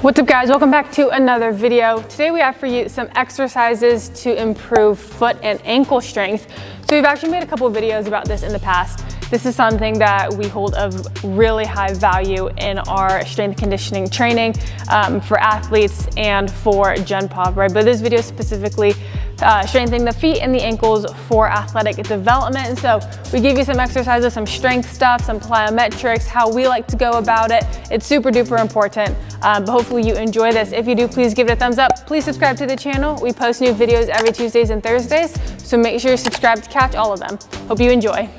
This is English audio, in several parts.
What's up guys, welcome back to another video. Today we have for you some exercises to improve foot and ankle strength. So we've actually made a couple of videos about this in the past. This is something that we hold of really high value in our strength conditioning training for athletes and for Gen Pop, right? But this video specifically strengthening the feet and the ankles for athletic development. And so we give you some exercises, some strength stuff, some plyometrics, how we like to go about it. It's super duper important, but hopefully you enjoy this. If you do, please give it a thumbs up. Please subscribe to the channel. We post new videos every Tuesdays and Thursdays, so make sure you subscribe to catch all of them. Hope you enjoy.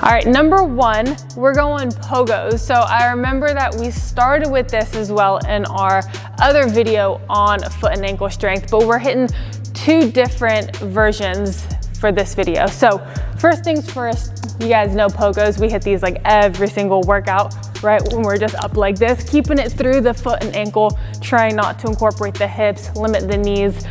All right, number one, we're going pogos. So I remember that we started with this as well in our other video on foot and ankle strength, but we're hitting two different versions for this video. So first things first, you guys know pogos. We hit these like every single workout, right? When we're just up like this, keeping it through the foot and ankle, trying not to incorporate the hips, limit the knees.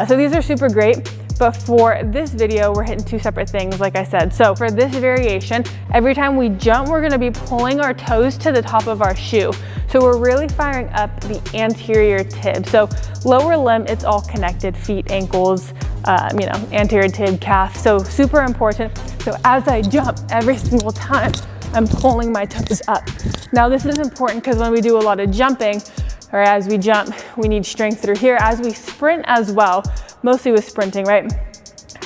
So these are super great. But for this video, we're hitting two separate things, like I said. So for this variation, every time we jump, we're gonna be pulling our toes to the top of our shoe. So we're really firing up the anterior tib. So lower limb, it's all connected, feet, ankles, anterior tib, calf. So super important. So as I jump, every single time, I'm pulling my toes up. Now this is important because when we do a lot of jumping, or as we jump, we need strength through here. As we sprint as well, mostly with sprinting, right?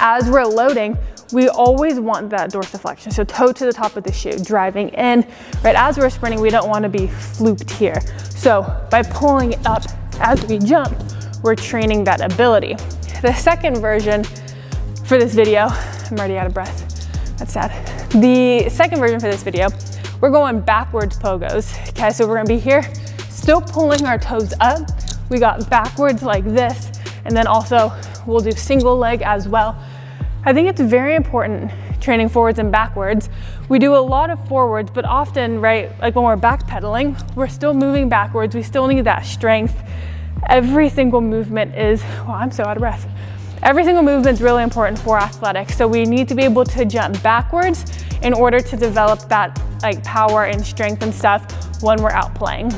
As we're loading, we always want that dorsiflexion. So toe to the top of the shoe, driving in, right? As we're sprinting, we don't want to be flooped here. So by pulling it up as we jump, we're training that ability. The second version for this video, I'm already out of breath. That's sad. The second version for this video, we're going backwards pogos. Okay, so we're gonna be here, still pulling our toes up. We got backwards like this, and then also we'll do single leg as well. I think it's very important training forwards and backwards. We do a lot of forwards, but often, right, like when we're backpedaling, we're still moving backwards. We still need that strength. Every single movement is, well, I'm so out of breath. Every single movement is really important for athletics. So we need to be able to jump backwards in order to develop that like power and strength and stuff when we're out playing.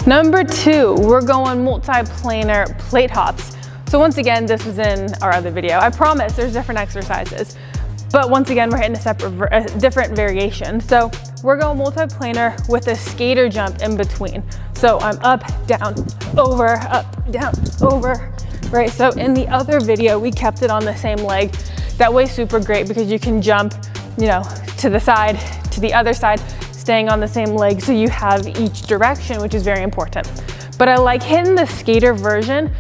Number two, we're going multi-planar plate hops. So once again, this is in our other video. I promise there's different exercises, but once again, we're hitting a different variation. So we're going multi-planar with a skater jump in between. So I'm up, down, over, right? So in the other video, we kept it on the same leg. That way, super great because you can jump, to the side, to the other side, staying on the same leg. So you have each direction, which is very important. But I like hitting the skater version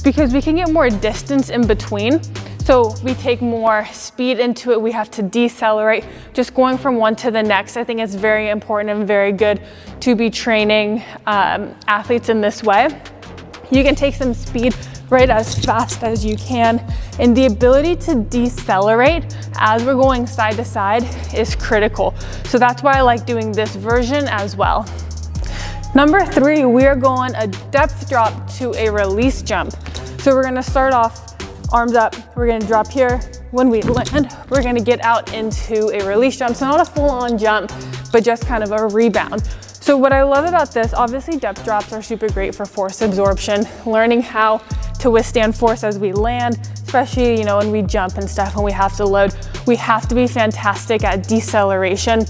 because we can get more distance in between. So we take more speed into it. We have to decelerate, just going from one to the next. I think it's very important and very good to be training athletes in this way. You can take some speed right as fast as you can. And the ability to decelerate as we're going side to side is critical. So that's why I like doing this version as well. Number three, we are going a depth drop to a release jump. So we're gonna start off arms up, we're gonna drop here. When we land, we're gonna get out into a release jump. So not a full-on jump, but just kind of a rebound. So what I love about this, obviously depth drops are super great for force absorption, learning how to withstand force as we land, especially when we jump and stuff and we have to load. We have to be fantastic at deceleration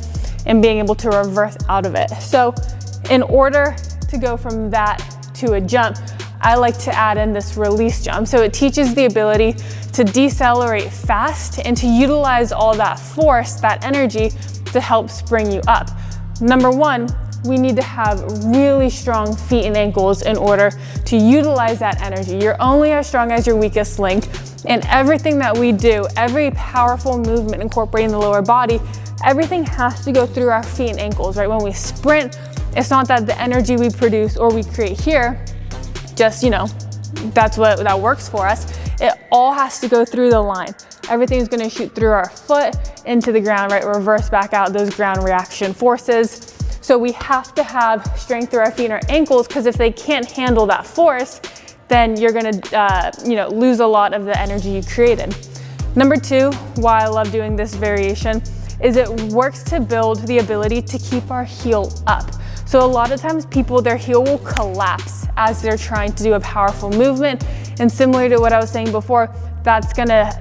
and being able to reverse out of it. So in order to go from that to a jump, I like to add in this release jump. So it teaches the ability to decelerate fast and to utilize all that force, that energy to help spring you up. Number one, we need to have really strong feet and ankles in order to utilize that energy. You're only as strong as your weakest link, and everything that we do, every powerful movement incorporating the lower body, everything has to go through our feet and ankles, right? When we sprint, it's not that the energy we produce or we create here, just, that's that works for us. It all has to go through the line. Everything's gonna shoot through our foot into the ground, right? Reverse back out those ground reaction forces. So we have to have strength through our feet and our ankles, because if they can't handle that force, then you're gonna lose a lot of the energy you created. Number two, why I love doing this variation, is it works to build the ability to keep our heel up. So a lot of times people, their heel will collapse as they're trying to do a powerful movement. And similar to what I was saying before, that's gonna,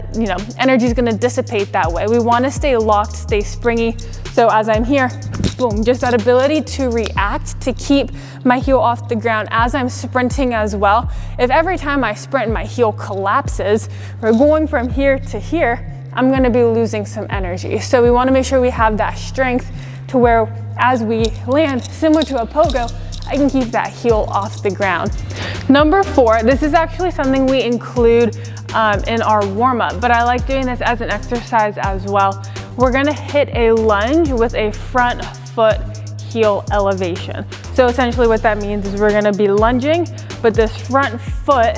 energy is gonna dissipate that way. We wanna stay locked, stay springy. So as I'm here, boom, just that ability to react, to keep my heel off the ground as I'm sprinting as well. If every time I sprint my heel collapses, we're going from here to here, I'm gonna be losing some energy. So we wanna make sure we have that strength to where as we land, similar to a pogo, I can keep that heel off the ground. Number 4, this is actually something we include in our warm-up, but I like doing this as an exercise as well. We're gonna hit a lunge with a front foot heel elevation. So essentially what that means is we're gonna be lunging, but this front foot,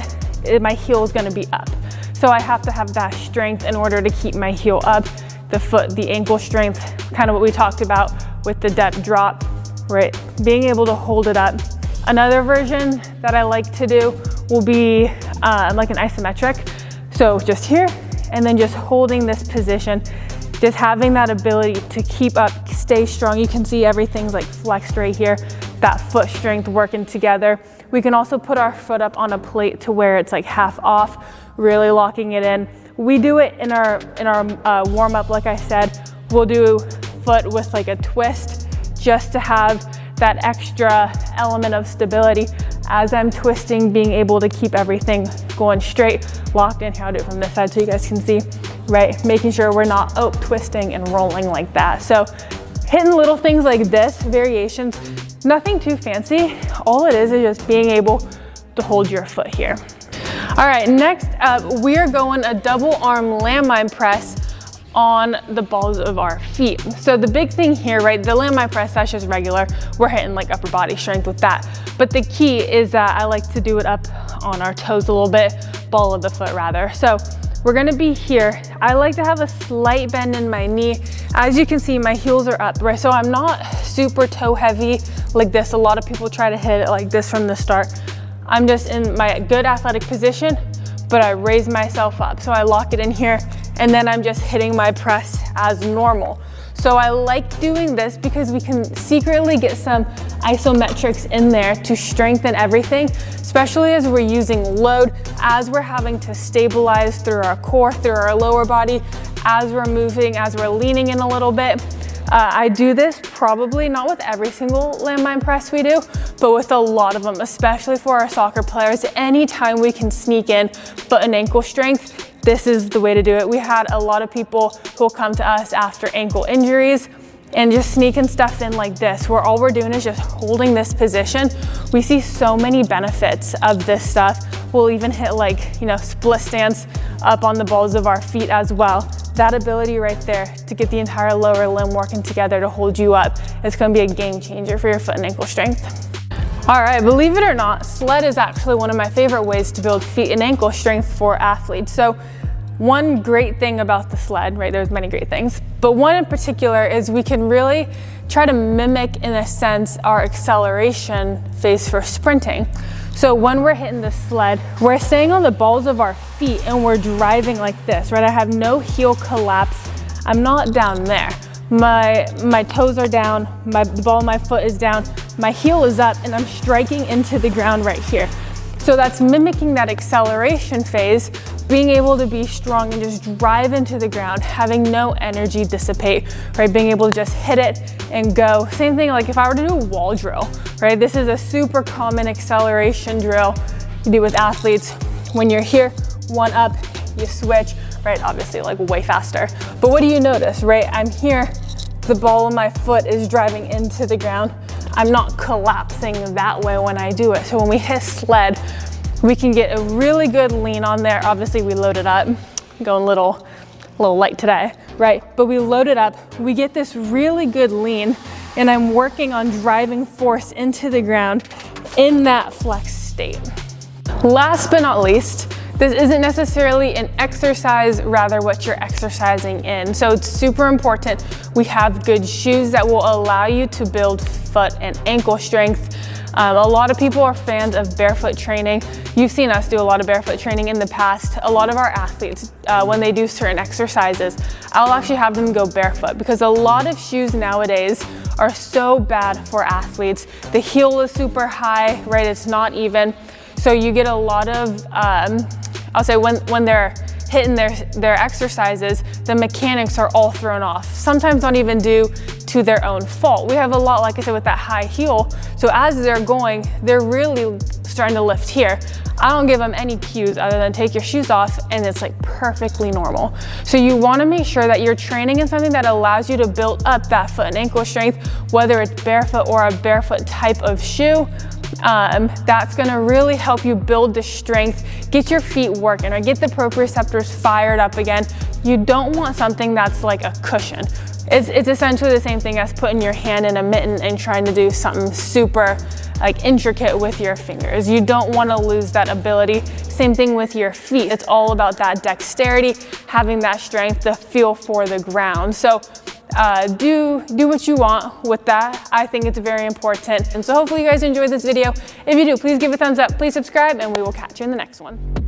my heel is gonna be up. So I have to have that strength in order to keep my heel up. The foot, the ankle strength, kind of what we talked about with the depth drop, right? Being able to hold it up. Another version that I like to do will be like an isometric. So just here, and then just holding this position, just having that ability to keep up, stay strong. You can see everything's like flexed right here, that foot strength working together. We can also put our foot up on a plate to where it's like half off, really locking it in. We do it in our warm up, like I said. We'll do foot with like a twist just to have that extra element of stability as I'm twisting, being able to keep everything going straight, locked in. Here, I'll do it from this side so you guys can see, right? Making sure we're not twisting and rolling like that. So hitting little things like this, variations, nothing too fancy. All it is just being able to hold your foot here. All right, next up, we are going a double arm landmine press on the balls of our feet. So the big thing here, right, the landmine press, that's just regular. We're hitting like upper body strength with that. But the key is that I like to do it up on our toes a little bit, ball of the foot rather. So we're gonna be here. I like to have a slight bend in my knee. As you can see, my heels are up, right? So I'm not super toe heavy like this. A lot of people try to hit it like this from the start. I'm just in my good athletic position, but I raise myself up. So I lock it in here, and then I'm just hitting my press as normal. So I like doing this because we can secretly get some isometrics in there to strengthen everything, especially as we're using load, as we're having to stabilize through our core, through our lower body, as we're moving, as we're leaning in a little bit. I do this probably not with every single landmine press we do, but with a lot of them, especially for our soccer players. Anytime we can sneak in foot and ankle strength, this is the way to do it. We had a lot of people who will come to us after ankle injuries and just sneaking stuff in like this, where all we're doing is just holding this position. We see so many benefits of this stuff. We'll even hit like, split stance up on the balls of our feet as well. That ability right there to get the entire lower limb working together to hold you up is gonna be a game changer for your foot and ankle strength. All right, believe it or not, sled is actually one of my favorite ways to build feet and ankle strength for athletes. So one great thing about the sled, right, there's many great things, but one in particular is we can really try to mimic, in a sense, our acceleration phase for sprinting. So when we're hitting the sled, we're staying on the balls of our feet and we're driving like this, right? I have no heel collapse. I'm not down there. My toes are down, the ball of my foot is down, my heel is up, and I'm striking into the ground right here. So that's mimicking that acceleration phase, being able to be strong and just drive into the ground, having no energy dissipate, right? Being able to just hit it and go. Same thing, like if I were to do a wall drill, right? This is a super common acceleration drill you do with athletes. When you're here, one up, you switch, right? Obviously like way faster. But what do you notice, right? I'm here, the ball of my foot is driving into the ground. I'm not collapsing that way when I do it. So when we hit sled, we can get a really good lean on there. Obviously we load it up, going a little light today, right? But we load it up, we get this really good lean, and I'm working on driving force into the ground in that flex state. Last but not least, this isn't necessarily an exercise, rather what you're exercising in. So it's super important we have good shoes that will allow you to build foot and ankle strength. A lot of people are fans of barefoot training. You've seen us do a lot of barefoot training in the past. A lot of our athletes, when they do certain exercises, I'll actually have them go barefoot because a lot of shoes nowadays are so bad for athletes. The heel is super high, right? It's not even. So you get a lot of, I'll say when they're hitting their exercises, the mechanics are all thrown off. Sometimes not even due to their own fault. We have a lot, like I said, with that high heel. So as they're going, they're really starting to lift here. I don't give them any cues other than take your shoes off and it's like perfectly normal. So you want to make sure that you're training in something that allows you to build up that foot and ankle strength, whether it's barefoot or a barefoot type of shoe. That's going to really help you build the strength, get your feet working, or get the proprioceptors fired up again. You don't want something that's like a cushion. It's essentially the same thing as putting your hand in a mitten and trying to do something super like intricate with your fingers. You don't want to lose that ability. Same thing with your feet. It's all about that dexterity, having that strength, the feel for the ground. So do what you want with that. I think it's very important. And so hopefully you guys enjoyed this video. If you do, please give it a thumbs up, please subscribe, and we will catch you in the next one.